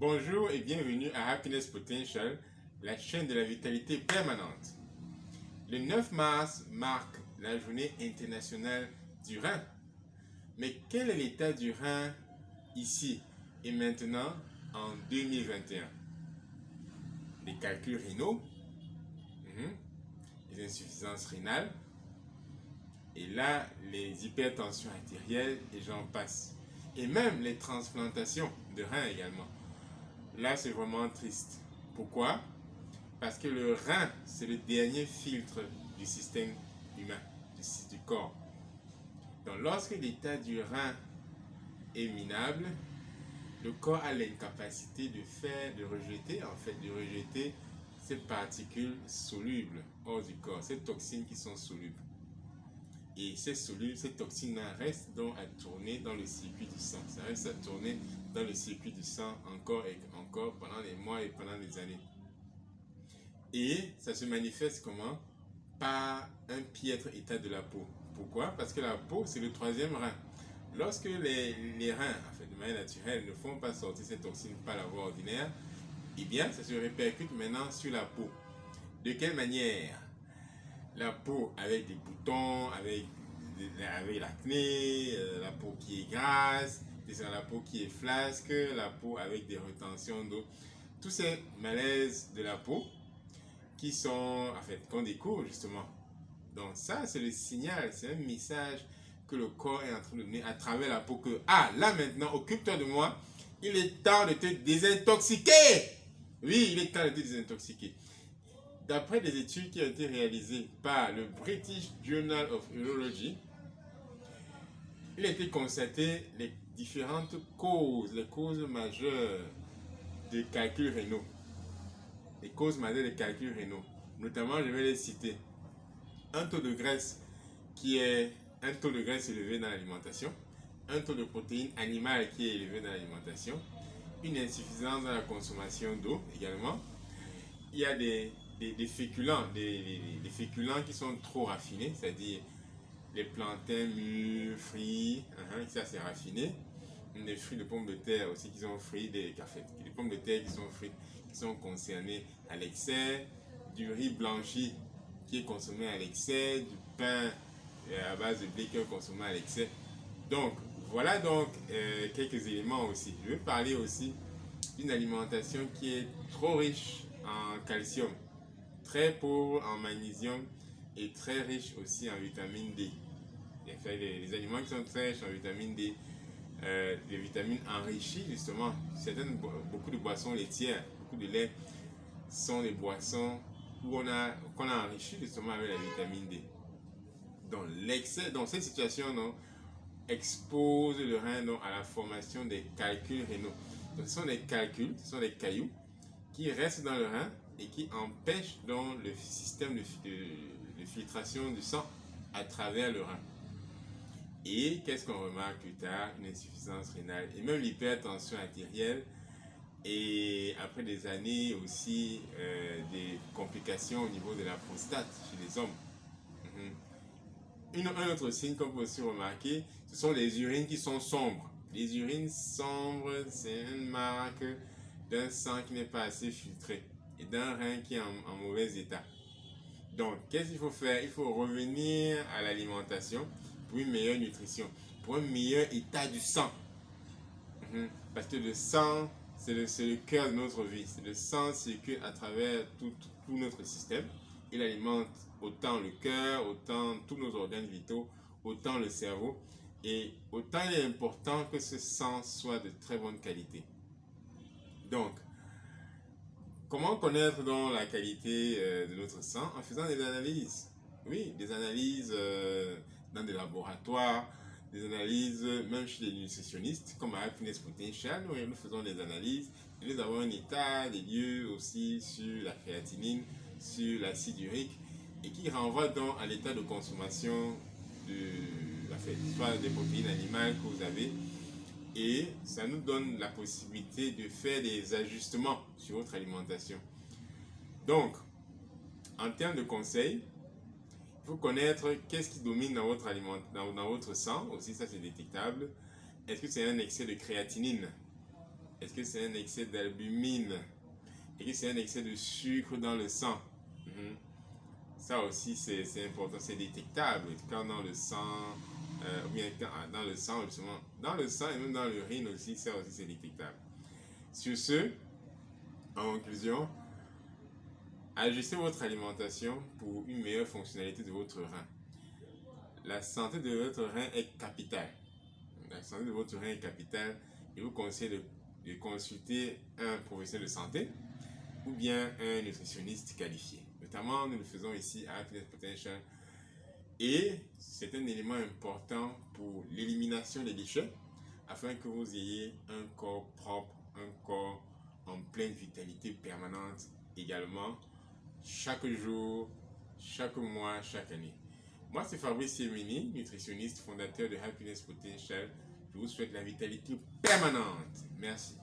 Bonjour et bienvenue à Happiness Potential, la chaîne de la vitalité permanente. Le 9 mars marque la journée internationale du rein. Mais quel est l'état du rein ici et maintenant en 2021? Les calculs rénaux, les insuffisances rénales, et là les hypertensions artérielles et j'en passe. Et même les transplantations de reins également. Là, c'est vraiment triste. Pourquoi? Parce que le rein, c'est le dernier filtre du système humain, du corps. Donc, lorsque l'état du rein est minable, le corps a l'incapacité de rejeter ces particules solubles hors du corps, ces toxines qui sont solubles. Et ces toxines-là restent donc à tourner dans le circuit du sang. Ça reste à tourner dans le circuit du sang encore et encore pendant des mois et pendant des années. Et ça se manifeste comment? Par un piètre état de la peau. Pourquoi? Parce que la peau, c'est le troisième rein. Lorsque les reins, de manière naturelle, ne font pas sortir ces toxines par la voie ordinaire, eh bien, ça se répercute maintenant sur la peau. De quelle manière? La peau avec des boutons, avec l'acné, la peau qui est grasse, la peau qui est flasque, la peau avec des retentions d'eau. Tous ces malaises de la peau qu'on découvre justement. Donc ça, c'est le signal, c'est un message que le corps est en train de donner à travers la peau que, là maintenant, occupe-toi de moi, il est temps de te désintoxiquer. Oui, il est temps de te désintoxiquer. D'après des études qui ont été réalisées par le British Journal of Urology, il a été constaté les différentes causes, les causes majeures des calculs rénaux. Les causes majeures des calculs rénaux. Notamment, je vais les citer. Un taux de graisse élevé dans l'alimentation, un taux de protéines animales qui est élevé dans l'alimentation, une insuffisance dans la consommation d'eau également. Il y a des féculents, des féculents qui sont trop raffinés, c'est-à-dire les plantains mûrs, frits, ça c'est raffiné. Des fruits de pommes de terre aussi qui sont frits, des pommes de terre qui sont frites, qui sont concernées à l'excès, du riz blanchi qui est consommé à l'excès, du pain à base de blé qui est consommé à l'excès. Donc, voilà donc quelques éléments aussi. Je vais parler aussi d'une alimentation qui est trop riche en calcium, très pauvre en magnésium et très riche aussi en vitamine D. Les aliments qui sont très riches en vitamine D, les vitamines enrichies justement, beaucoup de boissons laitières, beaucoup de lait sont des boissons qu'on a enrichi justement avec la vitamine D. Donc l'excès, dans cette situation, expose le rein à la formation des calculs rénaux. Donc, ce sont des calculs, ce sont des cailloux qui restent dans le rein et qui empêchent donc le système de filtration du sang à travers le rein. Et qu'est-ce qu'on remarque plus tard? Une insuffisance rénale et même l'hypertension artérielle. Et après des années aussi, des complications au niveau de la prostate chez les hommes. Un autre signe qu'on peut aussi remarquer, ce sont les urines qui sont sombres. Les urines sombres, c'est une marque d'un sang qui n'est pas assez filtré et d'un rein qui est en mauvais état. Donc, qu'est-ce qu'il faut faire? Il faut revenir à l'alimentation pour une meilleure nutrition, pour un meilleur état du sang. Parce que le sang, c'est le cœur de notre vie. Le sang circule à travers tout notre système. Il alimente autant le cœur, autant tous nos organes vitaux, autant le cerveau. Et autant il est important que ce sang soit de très bonne qualité. Donc, comment connaître donc la qualité de notre sang? En faisant des analyses. Oui, des analyses dans des laboratoires, des analyses même chez les nutritionnistes, comme à Happiness Potential. Nous faisons des analyses. Nous avons un état des lieux aussi sur la créatinine, sur l'acide urique, et qui renvoie donc à l'état de consommation soit des protéines animales que vous avez. Et ça nous donne la possibilité de faire des ajustements sur votre alimentation. Donc, en termes de conseils, il faut connaître qu'est-ce qui domine dans votre sang, aussi ça c'est détectable. Est-ce que c'est un excès de créatinine? Est-ce que c'est un excès d'albumine? Est-ce que c'est un excès de sucre dans le sang? Ça aussi, c'est important, c'est détectable. Quand dans le sang, ou bien dans le sang, justement, dans le sang et même dans l'urine aussi, ça aussi, c'est détectable. Sur ce, en conclusion, ajustez votre alimentation pour une meilleure fonctionnalité de votre rein. La santé de votre rein est capitale. La santé de votre rein est capitale. Je vous conseille de consulter un professionnel de santé ou bien un nutritionniste qualifié. Notamment, nous le faisons ici à Happiness Potential. Et c'est un élément important pour l'élimination des déchets afin que vous ayez un corps propre, un corps en pleine vitalité permanente également, chaque jour, chaque mois, chaque année. Moi, c'est Fabrice Yemini, nutritionniste, fondateur de Happiness Potential. Je vous souhaite la vitalité permanente. Merci.